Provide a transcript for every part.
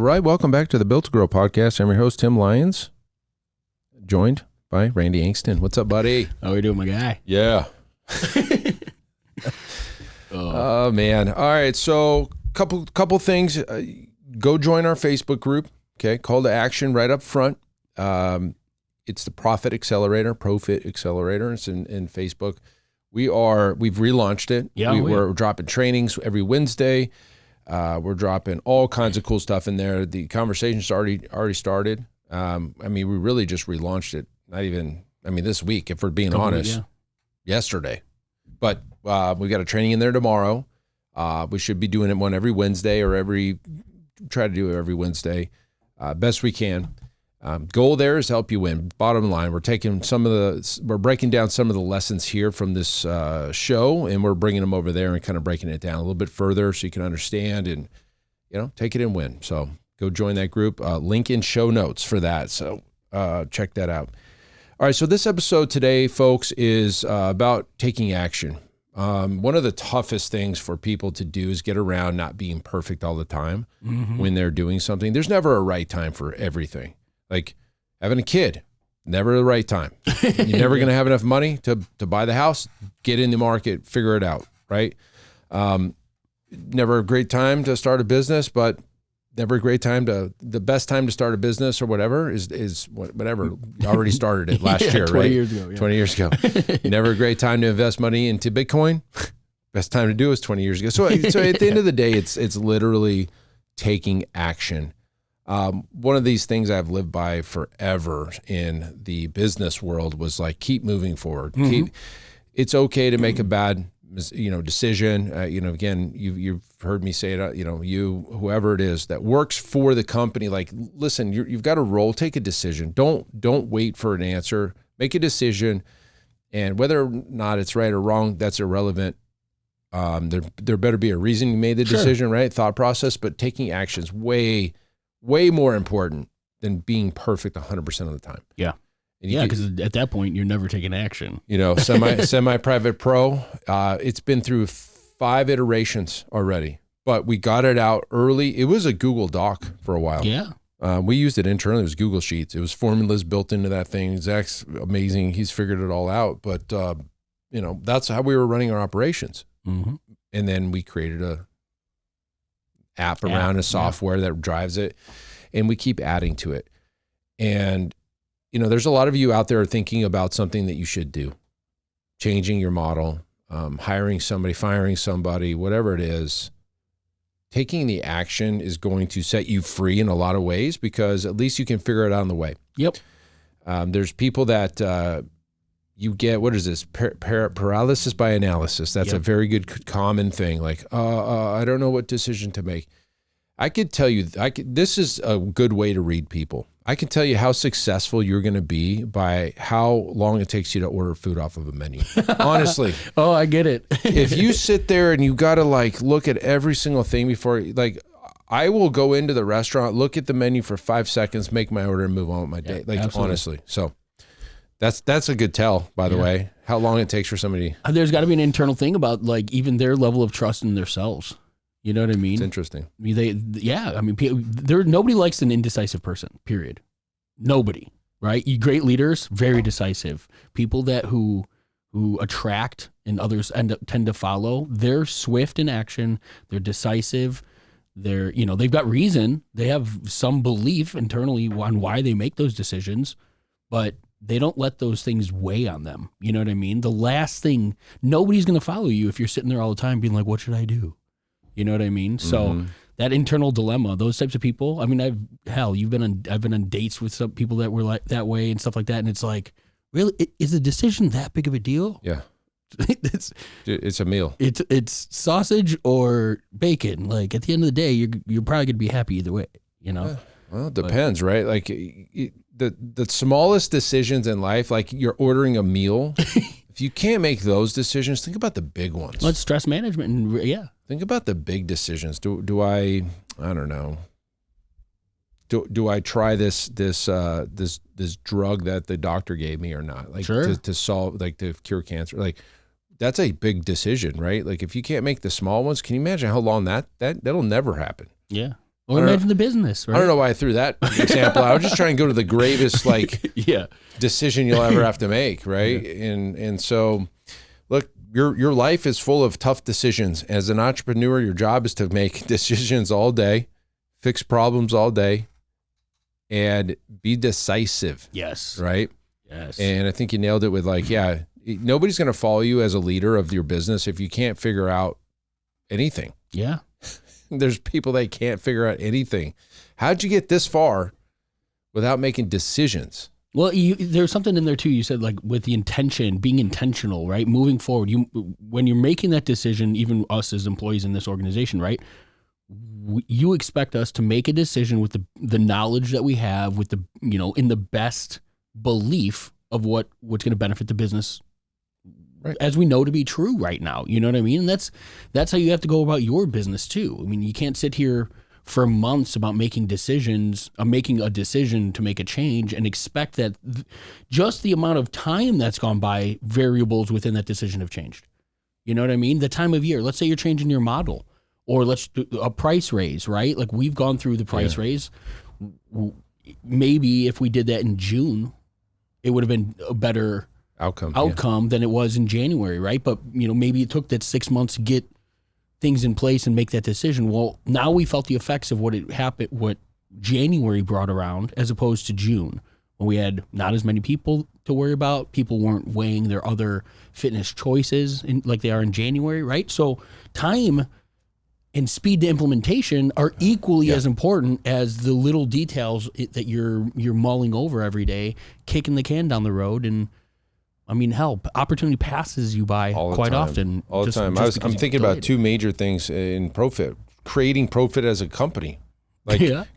right, welcome back to the Built to Grow podcast. I'm your host, Tim Lyons, joined by Randy Angston. What's up, buddy? How we doing, my guy? Yeah. Oh, man. All right, so couple things. Go join our Facebook group, okay? Call to action right up front. It's the Profit Accelerator. It's in Facebook. We've relaunched it. Yeah, we're dropping trainings every Wednesday. We're dropping all kinds of cool stuff in there. The conversation's already started. We really just relaunched it. This week, if we're being honest, yesterday. But we've got a training in there tomorrow. We should be doing it one every Wednesday try to do it every Wednesday, best we can. Goal there is to help you win. Bottom line, we're breaking down some of the lessons here from this show, and we're bringing them over there and kind of breaking it down a little bit further so you can understand and, take it and win. So go join that group. Link in show notes for that. So check that out. All right. So this episode today, folks, is about taking action. One of the toughest things for people to do is get around not being perfect all the time when they're doing something. There's never a right time for everything. Like having a kid, never the right time. You're never going to have enough money to buy the house, get in the market, figure it out, right? Never a great time to start a business, but never a great time the best time to start a business or whatever is whatever. You already started it last year, 20 right? Years ago, yeah. 20 years ago. Never a great time to invest money into Bitcoin. Best time to do is 20 years ago. So at the end of the day, it's literally taking action. One of these things I've lived by forever in the business world was like, keep moving forward. It's okay to make a bad, decision. Again, you've heard me say it, whoever it is that works for the company, like, listen, you've got a role, take a decision. Don't wait for an answer, make a decision. And whether or not it's right or wrong, that's irrelevant. There better be a reason you made the decision, right? Thought process, but taking action is way more important than being perfect 100% of the time. Yeah. Because at that point, you're never taking action. Semi-private pro, it's been through 5 iterations already, but we got it out early. It was a Google Doc for a while. Yeah. We used it internally. It was Google Sheets. It was formulas built into that thing. Zach's amazing. He's figured it all out. But, that's how we were running our operations. And then we created a app around a software that drives it, and we keep adding to it. And, there's a lot of you out there thinking about something that you should do, changing your model, hiring somebody, firing somebody, whatever it is. Taking the action is going to set you free in a lot of ways because at least you can figure it out on the way. Yep. There's people that you get, what is this? Paralysis by analysis. That's a very good common thing. Like, I don't know what decision to make. I could tell you, this is a good way to read people. I can tell you how successful you're going to be by how long it takes you to order food off of a menu. Honestly. Oh, I get it. If you sit there and you got to look at every single thing before, I will go into the restaurant, look at the menu for 5 seconds, make my order and move on with my day. Absolutely. Honestly. So that's a good tell, by the way, how long it takes for somebody. There's got to be an internal thing about even their level of trust in themselves. You know what I mean? It's interesting. Nobody likes an indecisive person, period. Nobody, right? You great leaders, very decisive. People who attract and others tend to follow, they're swift in action, they're decisive, they've got reason, they have some belief internally on why they make those decisions, but they don't let those things weigh on them. You know what I mean? The last thing, nobody's going to follow you if you're sitting there all the time being like, what should I do? You know what I mean? So that internal dilemma, those types of people. I've been on dates with some people that were like that way and stuff like that, and it's like, really, is a decision that big of a deal? Yeah, it's a meal. It's sausage or bacon. Like at the end of the day, you're probably gonna be happy either way. Well, it depends, right? Like the smallest decisions in life, like you're ordering a meal. If you can't make those decisions, think about the big ones. Well, it's stress management, and think about the big decisions. Do I don't know. Do I try this drug that the doctor gave me or not? Like to solve, to cure cancer. Like that's a big decision, right? Like if you can't make the small ones, can you imagine how long that'll never happen? Yeah. Well, imagine the business, right? I don't know why I threw that example out. I was just trying to go to the gravest decision you'll ever have to make, right? Yeah. And so, look, your life is full of tough decisions. As an entrepreneur, your job is to make decisions all day, fix problems all day, and be decisive. Yes. Right? Yes. And I think you nailed it with nobody's going to follow you as a leader of your business if you can't figure out anything. Yeah. There's people that can't figure out anything. How'd you get this far without making decisions? Well, there's something in there too. You said like with the intention, being intentional, right? Moving forward, when you're making that decision, even us as employees in this organization, right? You expect us to make a decision with the knowledge that we have, with in the best belief of what's going to benefit the business. Right. As we know to be true right now, you know what I mean? And that's how you have to go about your business too. I mean, you can't sit here for months about making a decision to make a change and expect that just the amount of time that's gone by, variables within that decision have changed. You know what I mean? The time of year, let's say you're changing your model, or let's do a price raise, right? Like we've gone through the price raise. Maybe if we did that in June, it would have been a better outcome than it was in January, right? But maybe it took that 6 months to get things in place and make that decision. Well, now we felt the effects of what January brought around, as opposed to June, when we had not as many people to worry about. People weren't weighing their other fitness choices like they are in January, right? So time and speed to implementation are equally as important as the little details that you're mulling over every day, kicking the can down the road. And I mean, opportunity passes you by quite often. All the time. I'm thinking about two major things in ProFit. Creating ProFit as a company.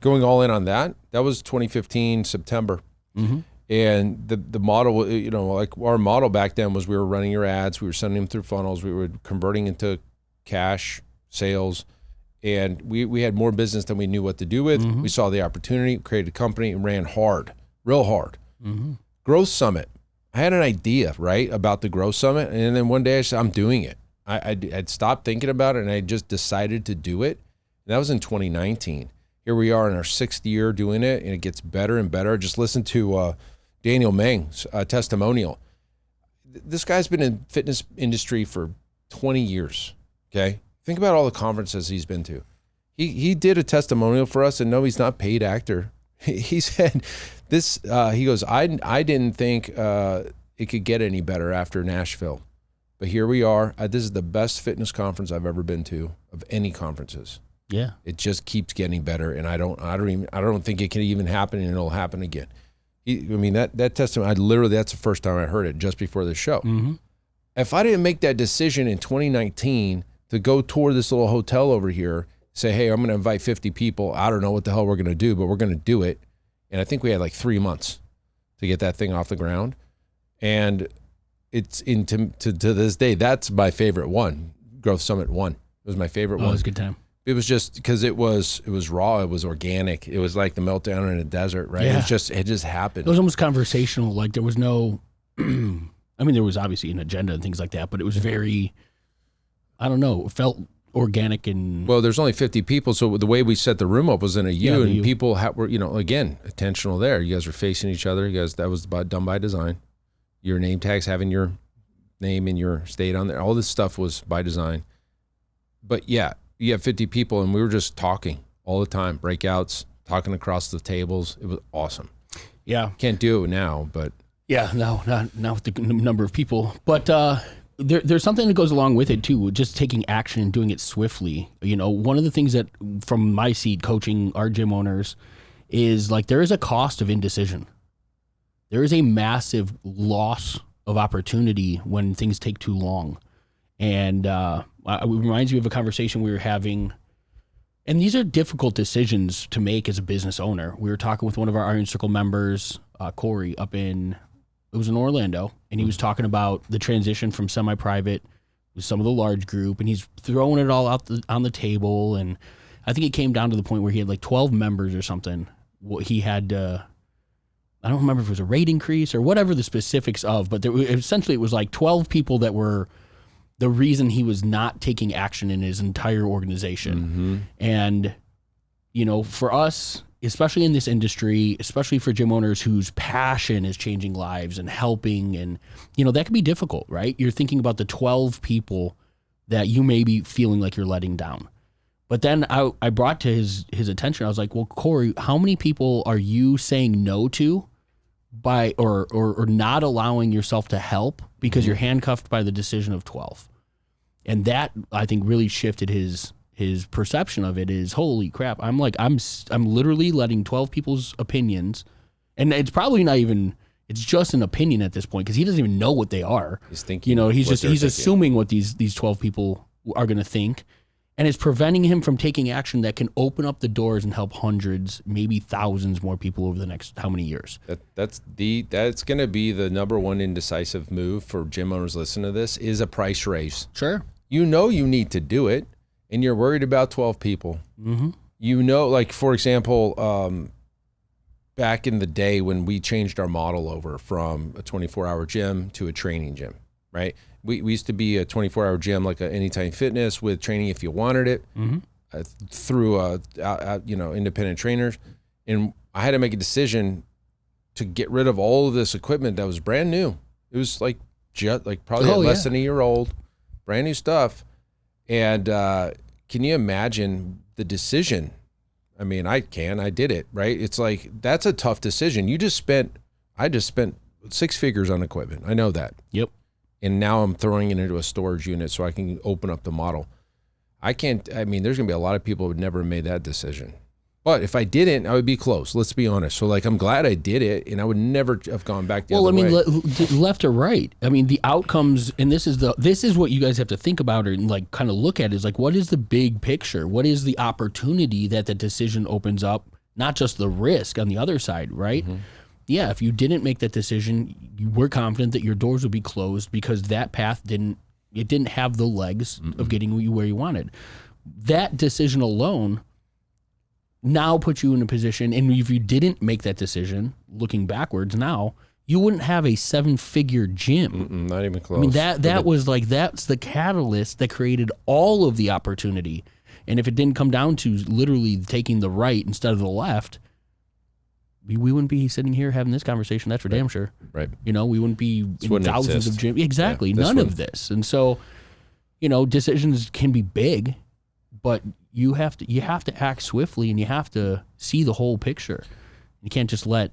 Going all in on that. That was 2015, September. Mm-hmm. And the model, like our model back then was we were running your ads. We were sending them through funnels. We were converting into cash sales. And we had more business than we knew what to do with. Mm-hmm. We saw the opportunity, created a company, and ran hard, real hard. Mm-hmm. Growth Summit. I had an idea, right, about the Growth Summit, and then one day I said, I'm doing it. I'd stopped thinking about it, and I just decided to do it. And that was in 2019. Here we are in our 6th year doing it, and it gets better and better. Just listen to Daniel Meng's testimonial. This guy's been in fitness industry for 20 years, okay? Think about all the conferences he's been to. He did a testimonial for us, and no, he's not paid actor. He said this, he goes, I didn't think it could get any better after Nashville, but here we are. This is the best fitness conference I've ever been to of any conferences. Yeah. It just keeps getting better. And I don't think it can even happen, and it'll happen again. That testimony, that's the first time I heard it, just before the show. Mm-hmm. If I didn't make that decision in 2019 to go tour this little hotel over here, say, hey, I'm going to invite 50 people. I don't know what the hell we're going to do, but we're going to do it. And I think we had like 3 months to get that thing off the ground. And it's to this day, that's my favorite one. Growth Summit 1 was my favorite one. It was a good time. It was just because it was raw. It was organic. It was like the meltdown in a desert, right? Yeah. It just happened. It was almost conversational. Like there was no, there was obviously an agenda and things like that, but it was very, I don't know, it felt organic. And well, there's only 50 people, so the way we set the room up was in a U, and people were, again, attentional there. You guys were facing each other. That was done by design. Your name tags having your name and your state on there. All this stuff was by design. But yeah, you have 50 people, and we were just talking all the time, breakouts, talking across the tables. It was awesome. Yeah. Can't do it now, but. Yeah, no, not with the number of people. But there's something that goes along with it, too, just taking action and doing it swiftly. One of the things that, from my seat, coaching our gym owners, is like there is a cost of indecision. There is a massive loss of opportunity when things take too long. And it reminds me of a conversation we were having. And these are difficult decisions to make as a business owner. We were talking with one of our Iron Circle members, Corey, it was in Orlando, and he was talking about the transition from semi-private with some of the large group, and he's throwing it all out on the table. And I think it came down to the point where he had like 12 members or something. He had, I don't remember if it was a rate increase or whatever the specifics of, but essentially it was like 12 people that were the reason he was not taking action in his entire organization. Mm-hmm. And for us, especially in this industry, especially for gym owners whose passion is changing lives and helping, and that can be difficult, right? You're thinking about the 12 people that you may be feeling like you're letting down. But then I brought to his attention, I was like, well, Corey, how many people are you saying no to by or not allowing yourself to help because you're handcuffed by the decision of 12? And that, I think, really shifted his perception of it. Is, holy crap, I'm literally letting 12 people's opinions, and it's probably not even, it's just an opinion at this point, because he doesn't even know what they are. He's thinking, he's assuming what these 12 people are going to think, and it's preventing him from taking action that can open up the doors and help hundreds, maybe thousands more people over the next how many years. That's going to be the number one indecisive move for gym owners listening to this, is a price raise. Sure. You need to do it, and you're worried about 12 people. Mm-hmm. Like, for example, back in the day when we changed our model over from a 24-hour gym to a training gym, right? We used to be a 24-hour gym, like a Anytime Fitness, with training if you wanted it, through independent trainers. And I had to make a decision to get rid of all of this equipment that was brand new. It was probably less than a year old, brand new stuff. And can you imagine the decision? I mean, I did it, right? It's like, that's a tough decision. I just spent 6 figures on equipment. I know that. Yep. And now I'm throwing it into a storage unit so I can open up the model. There's going to be a lot of people who would never have made that decision. But if I didn't, I would be close. Let's be honest. So, I'm glad I did it, and I would never have gone back the other way. Left or right. The outcomes, and this is what you guys have to think about and kind of look at, is what is the big picture? What is the opportunity that the decision opens up? Not just the risk on the other side, right? Mm-hmm. Yeah, if you didn't make that decision, you were confident that your doors would be closed because that path didn't have the legs of getting you where you wanted. That decision alone now puts you in a position, and if you didn't make that decision, looking backwards now, you wouldn't have a 7-figure gym. Not even close. That's the catalyst that created all of the opportunity. And if it didn't come down to literally taking the right instead of the left, we wouldn't be sitting here having this conversation. That's for damn sure. Right. We wouldn't be in thousands of gyms. Exactly. Yeah, none of this. And so, decisions can be big, but you have to act swiftly, and you have to see the whole picture. You can't just let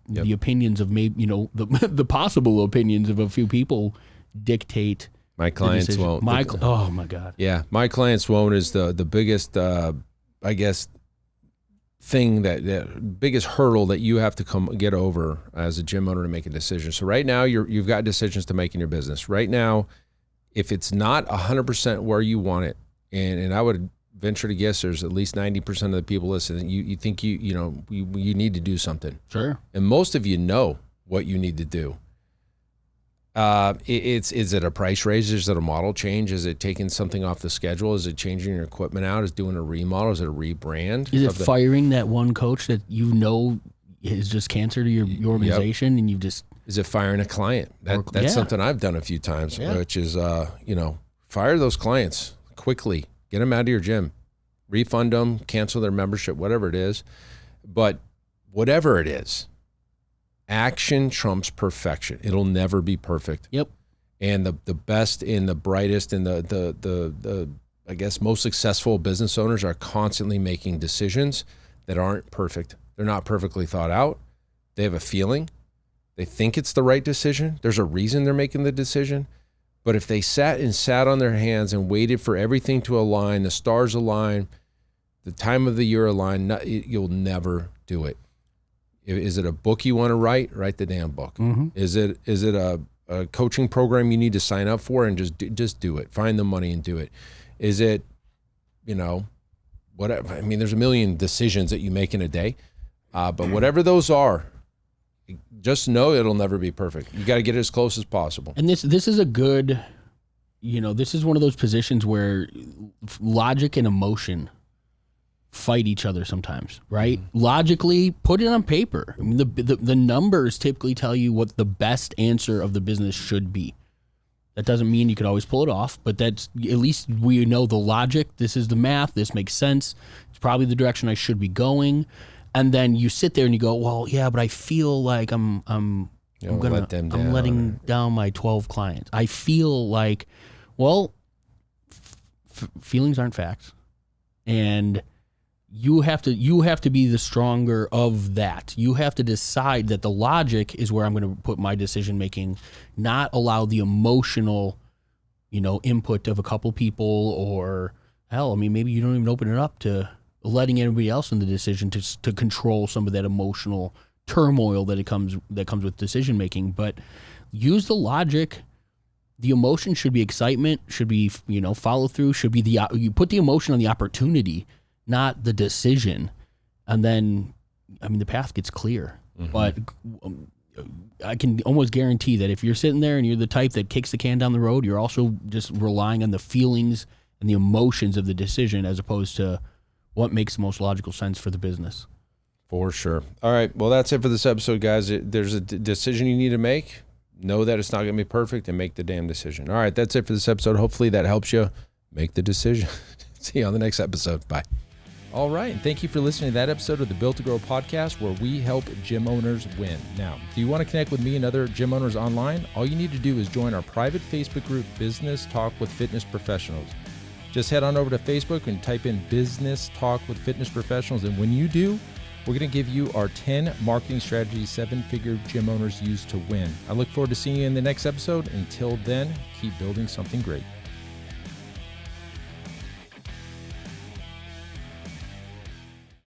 the opinions of the possible opinions of a few people dictate. My clients won't. Oh my God. Yeah, my clients won't is the biggest, thing that biggest hurdle that you have to get over as a gym owner to make a decision. So right now you've got decisions to make in your business. Right now, if it's not 100% where you want it, and I would venture to guess there's at least 90% of the people listening, you think you need to do something. Sure. And most of you know what you need to do. Is it a price raise? Is it a model change? Is it taking something off the schedule? Is it changing your equipment out? Is it doing a remodel? Is it a rebrand? Is it firing that one coach that is just cancer to your organization, and you've just... Is it firing a client? That's something I've done a few times, which is, fire those clients quickly. Get them out of your gym. Refund them, cancel their membership, whatever it is. But whatever it is, action trumps perfection. It'll never be perfect. Yep. And the best and the brightest and the I guess most successful business owners are constantly making decisions that aren't perfect. They're not perfectly thought out. They have a feeling. They think it's the right decision. There's a reason they're making the decision. But if they sat on their hands and waited for everything to align, the stars align, the time of the year align, you'll never do it. Is it a book you want to write? Write the damn book. Mm-hmm. Is it a coaching program you need to sign up for, and just do it? Find the money and do it. Is it, whatever? There's a million decisions that you make in a day, but whatever those are, just know it'll never be perfect. You got to get it as close as possible. And this is a good, this is one of those positions where logic and emotion fight each other sometimes, right? Mm-hmm. Logically, put it on paper. The numbers typically tell you what the best answer of the business should be. That doesn't mean you could always pull it off, but that's at least we know the logic. This is the math. This makes sense. It's probably the direction I should be going. And then you sit there and you go, well, yeah, but I feel like I'm letting down my 12 clients. I feel like, well, feelings aren't facts, and you have to be the stronger of that. You have to decide that the logic is where I'm going to put my decision making, not allow the emotional, input of a couple people, or hell, I mean, maybe you don't even open it up to letting everybody else in the decision to control some of that emotional turmoil that comes with decision making. But use the logic. The emotion should be excitement, should be follow through, should be you put the emotion on the opportunity, not the decision, and then the path gets clear. Mm-hmm. But I can almost guarantee that if you're sitting there and you're the type that kicks the can down the road, you're also just relying on the feelings and the emotions of the decision as opposed to what makes the most logical sense for the business. For sure. All right. Well, that's it for this episode, guys. There's a decision you need to make. Know that it's not going to be perfect and make the damn decision. All right. That's it for this episode. Hopefully that helps you make the decision. See you on the next episode. Bye. All right. And thank you for listening to that episode of the Built to Grow podcast, where we help gym owners win. Now, do you want to connect with me and other gym owners online? All you need to do is join our private Facebook group, Business Talk with Fitness Professionals. Just head on over to Facebook and type in Business Talk with Fitness Professionals. And when you do, we're going to give you our 10 marketing strategies 7-figure gym owners use to win. I look forward to seeing you in the next episode. Until then, keep building something great.